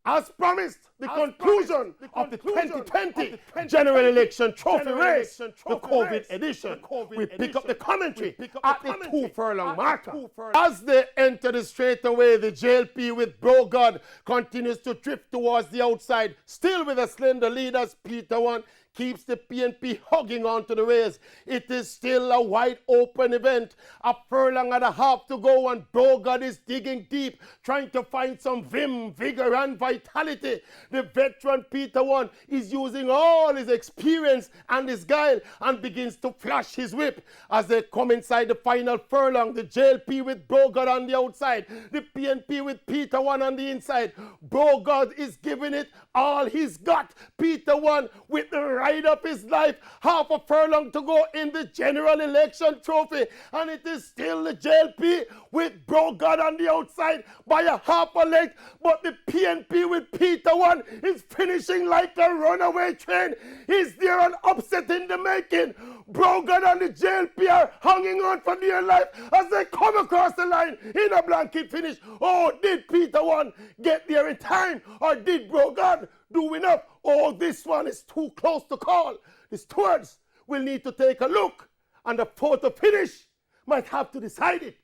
As promised, the conclusion of the 2020 general election trophy race, the COVID edition. We pick up the commentary at the 2 furlong marker. As they enter the straightaway, the JLP with Bro God continues to drift towards the outside, still with a slender lead as Peter One keeps the PNP hugging onto the race. It is still a wide open event. A furlong and a half to go, and Bogard is digging deep, trying to find some vim, vigor, and vitality. The veteran Peter One is using all his experience and his guile and begins to flash his whip. As they come inside the final furlong, the JLP with Bogard on the outside, the PNP with Peter One on the inside. Bogard is giving it all he's got. Peter One with the ride of his life, half a furlong to go in the general election trophy, and it is still the JLP with Bogard on the outside by a half a length, but the PNP with Peter One is finishing like a runaway train. He's there an upset in the making. Bogard and the JLP are hanging on for dear life as they come across the line in a blanket finish. Oh, did Peter One get there in time, or did Bogard do enough? Oh, this one is too close to call. The stewards will need to take a look, and the photo finish might have to decide it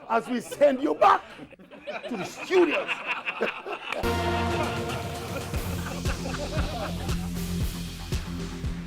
as we send you back to the studios.